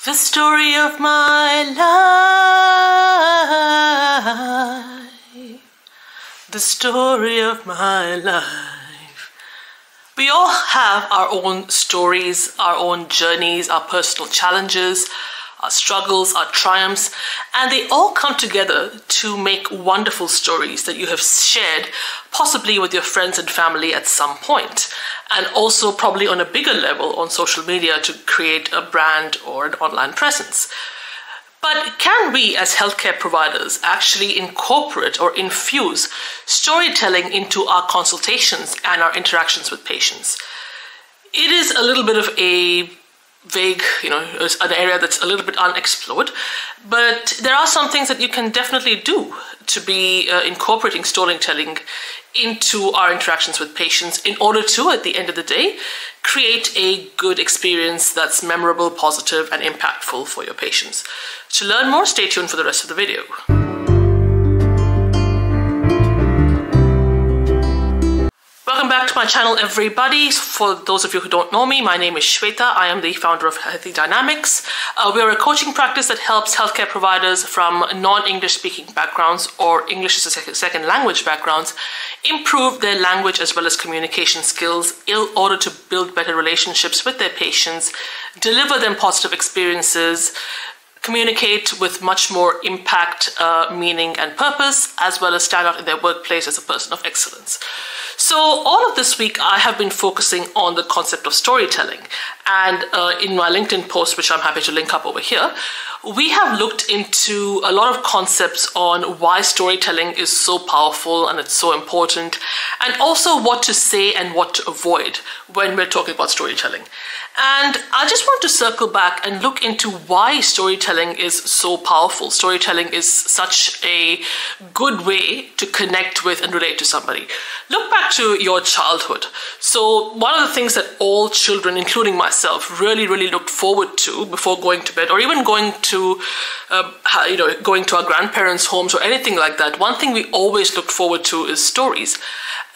The story of my life. The story of my life. We all have our own stories, our own journeys, our personal challenges, our struggles, our triumphs, and they all come together to make wonderful stories that you have shared, possibly with your friends and family at some point, and also probably on a bigger level on social media to create a brand or an online presence. But can we as healthcare providers actually incorporate or infuse storytelling into our consultations and our interactions with patients? It is a little bit of a vague, it's an area that's a little bit unexplored, but there are some things that you can definitely do to be incorporating storytelling into our interactions with patients in order to, at the end of the day, create a good experience that's memorable, positive, and impactful for your patients. To learn more, stay tuned for the rest of the video. Welcome back to my channel, everybody. For those of you who don't know me, my name is Shweta. I am the founder of Healthy Dynamics. We are a coaching practice that helps healthcare providers from non-English speaking backgrounds or English as a second language backgrounds improve their language as well as communication skills in order to build better relationships with their patients, deliver them positive experiences, communicate with much more impact, meaning, and purpose, as well as stand out in their workplace as a person of excellence. So all of this week, I have been focusing on the concept of storytelling. And in my LinkedIn post, which I'm happy to link up over here, we have looked into a lot of concepts on why storytelling is so powerful and it's so important, and also what to say and what to avoid when we're talking about storytelling. And I just want to circle back and look into why storytelling is so powerful. Storytelling is such a good way to connect with and relate to somebody. Look back to your childhood. So one of the things that all children, including myself, really looked forward to before going to bed, or even going to our grandparents' homes or anything like that, one thing we always looked forward to is stories.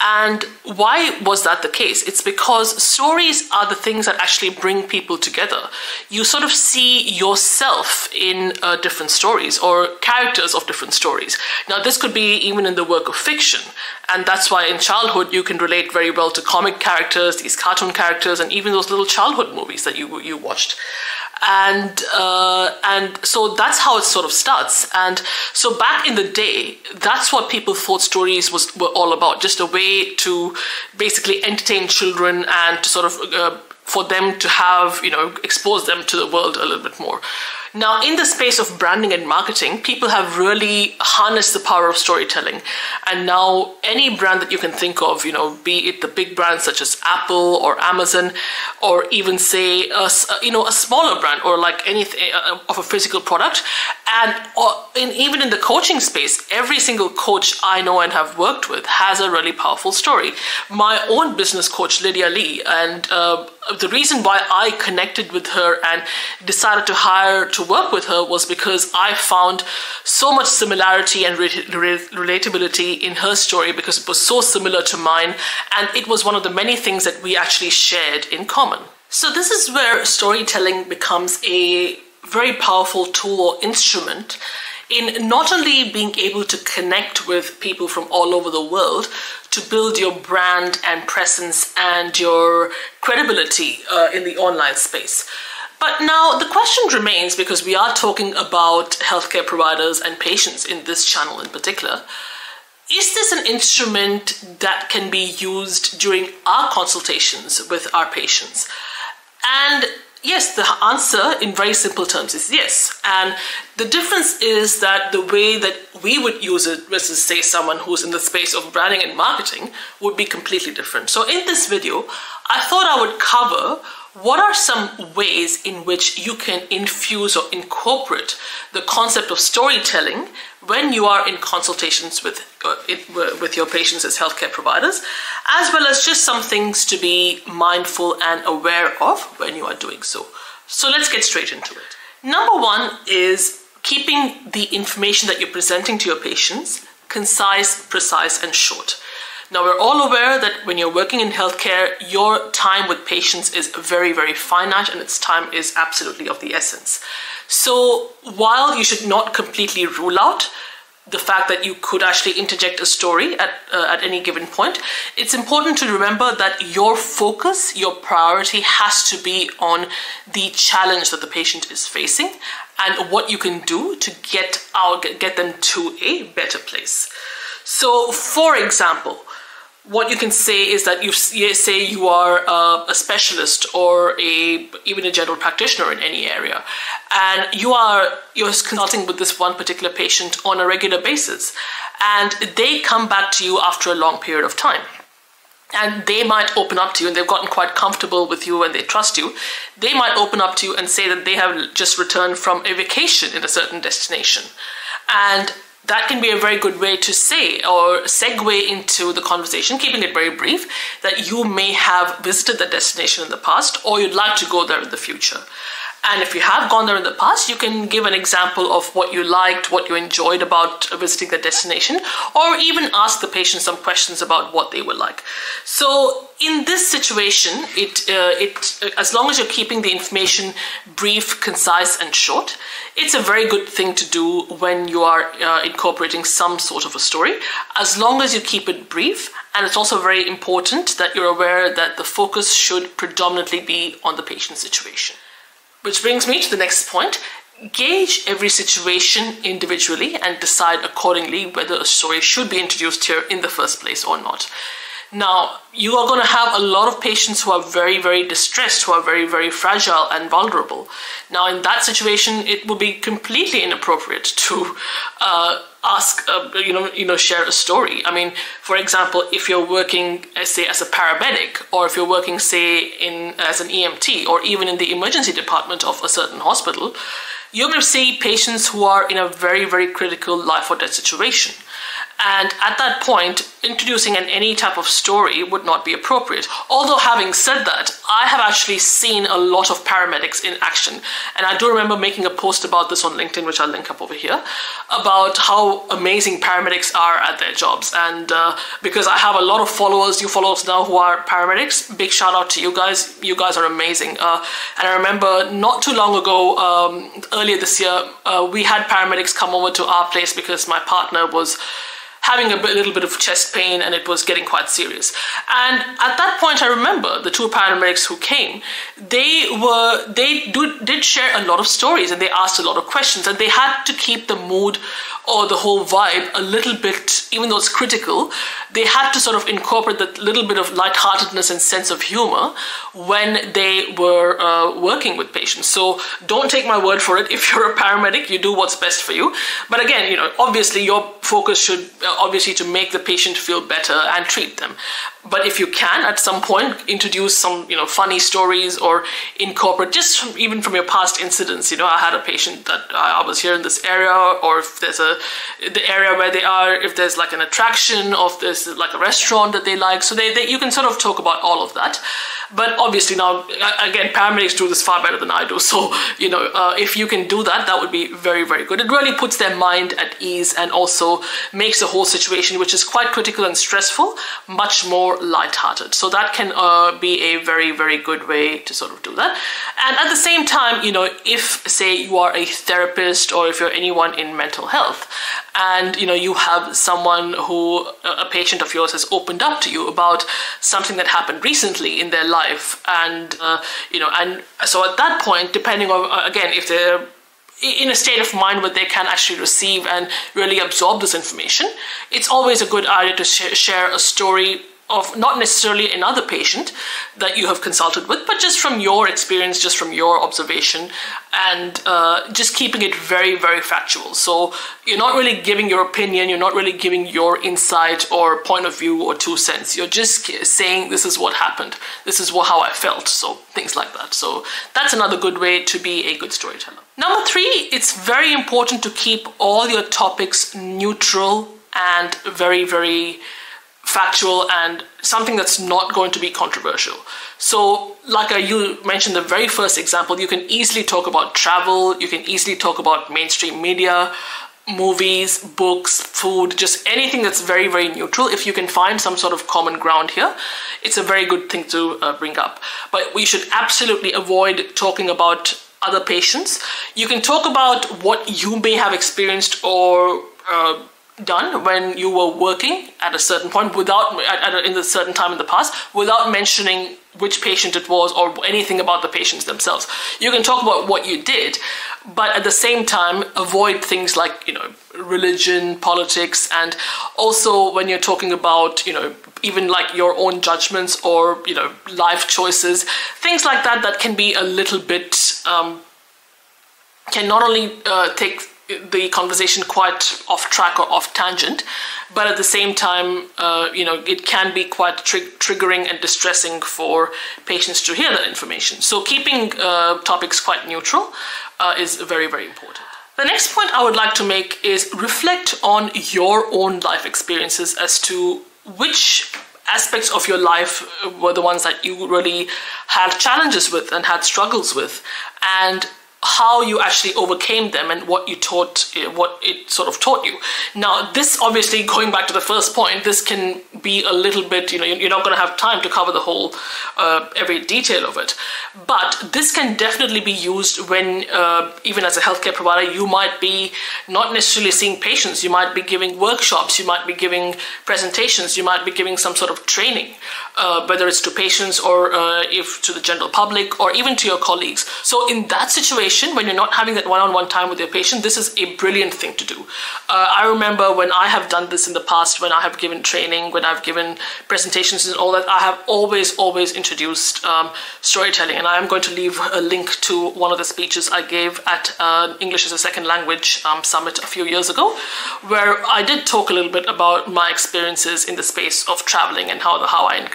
And why was that the case? It's because stories are the things that actually bring people together. You sort of see yourself in different stories or characters of different stories. Now, this could be even in the work of fiction. And that's why in childhood, you can relate very well to comic characters, these cartoon characters, and even those little childhood movies that you watched. And so that's how it sort of starts. And so back in the day, that's what people thought stories were all about, just a way to basically entertain children and to sort of for them to have, expose them to the world a little bit more. Now, in the space of branding and marketing, people have really harnessed the power of storytelling. And now any brand that you can think of, be it the big brands such as Apple or Amazon, or even say, a smaller brand or like anything of a physical product. And even in the coaching space, every single coach I know and have worked with has a really powerful story. My own business coach, Lydia Lee, and the reason why I connected with her and decided to work with her was because I found so much similarity and relatability in her story because it was so similar to mine, and it was one of the many things that we actually shared in common. So this is where storytelling becomes a very powerful tool or instrument in not only being able to connect with people from all over the world to build your brand and presence and your credibility in the online space. But now the question remains, because we are talking about healthcare providers and patients in this channel in particular, is this an instrument that can be used during our consultations with our patients? And yes, the answer in very simple terms is yes. And the difference is that the way that we would use it versus, say, someone who's in the space of branding and marketing would be completely different. So in this video, I thought I would cover what are some ways in which you can infuse or incorporate the concept of storytelling when you are in consultations with your patients as healthcare providers, as well as just some things to be mindful and aware of when you are doing so. So let's get straight into it. Number one is keeping the information that you're presenting to your patients concise, precise, and short. Now, we're all aware that when you're working in healthcare, your time with patients is very, very finite, and its time is absolutely of the essence. So while you should not completely rule out the fact that you could actually interject a story at any given point, it's important to remember that your focus, your priority has to be on the challenge that the patient is facing and what you can do to get them to a better place. So, for example, what you can say is that you say you are a specialist or even a general practitioner in any area, and you're consulting with this one particular patient on a regular basis, and they come back to you after a long period of time. And they might open up to you, and they've gotten quite comfortable with you and they trust you. They might open up to you and say that they have just returned from a vacation in a certain destination. And that can be a very good way to say or segue into the conversation, keeping it very brief, that you may have visited that destination in the past or you'd like to go there in the future. And if you have gone there in the past, you can give an example of what you liked, what you enjoyed about visiting the destination, or even ask the patient some questions about what they would like. So in this situation, as long as you're keeping the information brief, concise, and short, it's a very good thing to do when you are incorporating some sort of a story, as long as you keep it brief. And it's also very important that you're aware that the focus should predominantly be on the patient's situation. Which brings me to the next point. Gauge every situation individually and decide accordingly whether a story should be introduced here in the first place or not. Now, you are going to have a lot of patients who are very, very distressed, who are very, very fragile and vulnerable. Now, in that situation, it will be completely inappropriate to share a story. I mean, for example, if you're working, say, as a paramedic, or if you're working, say, as an EMT, or even in the emergency department of a certain hospital, you're going to see patients who are in a very, very critical life or death situation. And at that point, introducing any type of story would not be appropriate. Although having said that, I have actually seen a lot of paramedics in action. And I do remember making a post about this on LinkedIn, which I'll link up over here, about how amazing paramedics are at their jobs. And because I have a lot of followers, new followers now who are paramedics, big shout out to you guys. You guys are amazing. And I remember not too long ago, earlier this year, we had paramedics come over to our place because my partner was having a little bit of chest pain and it was getting quite serious. And at that point, I remember the two paramedics who came, they did share a lot of stories and they asked a lot of questions, and they had to keep the mood or the whole vibe a little bit, even though it's critical, they had to sort of incorporate that little bit of lightheartedness and sense of humor when they were working with patients. So don't take my word for it. If you're a paramedic, you do what's best for you. But again, obviously your focus should obviously to make the patient feel better and treat them. But if you can, at some point, introduce some, funny stories or incorporate just even from your past incidents. I had a patient that I was here in this area, or if there's the area where they are, if there's like an attraction, or if there's like a restaurant that they like. So you can sort of talk about all of that. But obviously now, again, paramedics do this far better than I do. So, if you can do that, that would be very, very good. It really puts their mind at ease and also makes the whole situation, which is quite critical and stressful, much more lighthearted. So that can be a very, very good way to sort of do that. And at the same time, if, say, you are a therapist or if you're anyone in mental health, and you have someone who, a patient of yours, has opened up to you about something that happened recently in their life, and and so at that point, depending on, again, if they're in a state of mind where they can actually receive and really absorb this information, it's always a good idea to share a story of not necessarily another patient that you have consulted with, but just from your experience, just from your observation, and just keeping it very, very factual. So you're not really giving your opinion, you're not really giving your insight or point of view or 2 cents. You're just saying, this is what happened, this is how I felt, so things like that. So that's another good way to be a good storyteller. Number 3, it's very important to keep all your topics neutral and very, very factual and something that's not going to be controversial. So like you mentioned the very first example, you can easily talk about travel, you can easily talk about mainstream media, movies, books, food, just anything that's very, very neutral. If you can find some sort of common ground here, it's a very good thing to bring up. But we should absolutely avoid talking about other patients. You can talk about what you may have experienced or done when you were working at a certain point in a certain time in the past, without mentioning which patient it was or anything about the patients themselves. You can talk about what you did, but at the same time avoid things like, religion, politics, and also when you're talking about, even like your own judgments or, life choices, things like that can be a little bit, can not only take the conversation quite off track or off tangent, but at the same time, it can be quite triggering and distressing for patients to hear that information. So keeping topics quite neutral is very, very important. The next point I would like to make is reflect on your own life experiences as to which aspects of your life were the ones that you really had challenges with and had struggles with, and how you actually overcame them and what it sort of taught you. Now, this obviously, going back to the first point, this can be a little bit, you're not going to have time to cover the whole, every detail of it. But this can definitely be used when, even as a healthcare provider, you might be not necessarily seeing patients, you might be giving workshops, you might be giving presentations, you might be giving some sort of training, whether it's to patients or if to the general public or even to your colleagues. So in that situation, when you're not having that one-on-one time with your patient, this is a brilliant thing to do. I remember when I have done this in the past, when I have given training, when I've given presentations and all that, I have always introduced storytelling. And I am going to leave a link to one of the speeches I gave at English as a Second Language Summit a few years ago, where I did talk a little bit about my experiences in the space of traveling and how I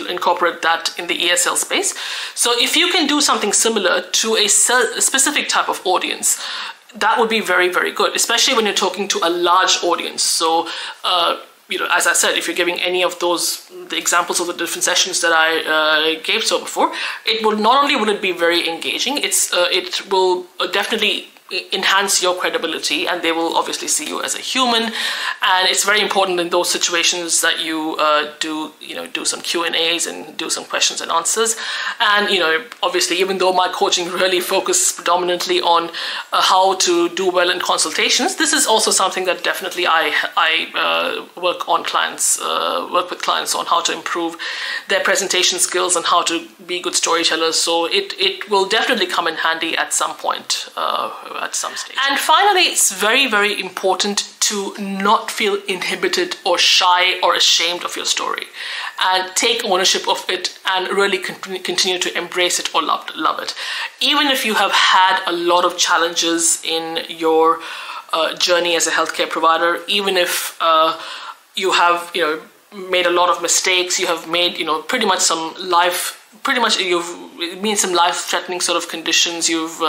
incorporate that in the ESL space. So if you can do something similar to a specific type of audience, that would be very, very good, especially when you're talking to a large audience. So, as I said, if you're giving any of the examples of the different sessions that I gave so before, it will not only will it be very engaging, it will definitely enhance your credibility, and they will obviously see you as a human. And it's very important in those situations that you do some Q&As and do some questions and answers. And obviously, even though my coaching really focuses predominantly on how to do well in consultations, this is also something that definitely I work with clients on, how to improve their presentation skills and how to be good storytellers. So it will definitely come in handy at some point, at some stage. And finally, it's very, very important to not feel inhibited or shy or ashamed of your story, and take ownership of it and really continue to embrace it or love it. Even if you have had a lot of challenges in your journey as a healthcare provider, even if you have made a lot of mistakes, you have made you've been some life-threatening sort of conditions, you've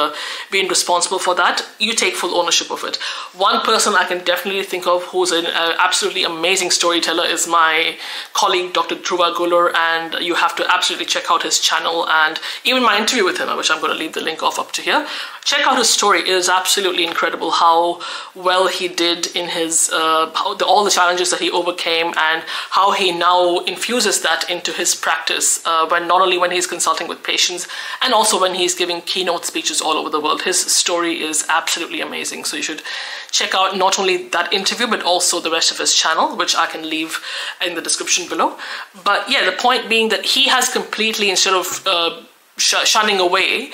been responsible for that, you take full ownership of it. One person I can definitely think of who's an absolutely amazing storyteller is my colleague, Dr. Dhruva Gular, and you have to absolutely check out his channel and even my interview with him, which I'm going to leave the link off up to here. Check out his story. It is absolutely incredible how well he did in his all the challenges that he overcame, and how he now infuses that into his practice, when he's consulting with patients and also when he's giving keynote speeches all over the world. His story is absolutely amazing. So you should check out not only that interview, but also the rest of his channel, which I can leave in the description below. But yeah, the point being that he has completely, instead of shunning away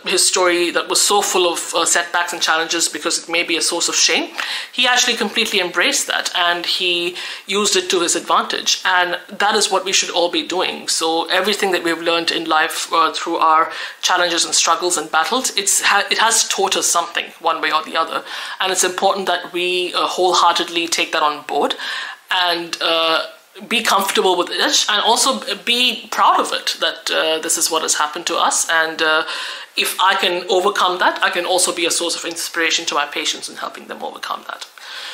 his story that was so full of setbacks and challenges because it may be a source of shame, he actually completely embraced that and he used it to his advantage. And that is what we should all be doing. So everything that we've learned in life through our challenges and struggles and battles, it has taught us something one way or the other. And it's important that we wholeheartedly take that on board and be comfortable with it, and also be proud of it, that this is what has happened to us, and if I can overcome that, I can also be a source of inspiration to my patients in helping them overcome that.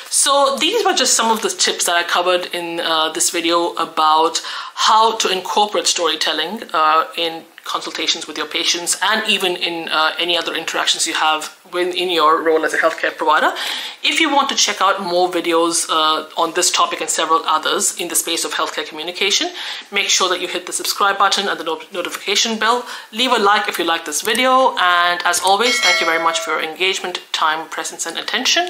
So these were just some of the tips that I covered in this video about how to incorporate storytelling in consultations with your patients, and even in any other interactions you have in your role as a healthcare provider. If you want to check out more videos on this topic and several others in the space of healthcare communication, make sure that you hit the subscribe button and the notification bell. Leave a like if you like this video, and as always, thank you very much for your engagement, time, presence, and attention.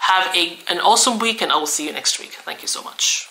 Have an awesome week, and I will see you next week. Thank you so much.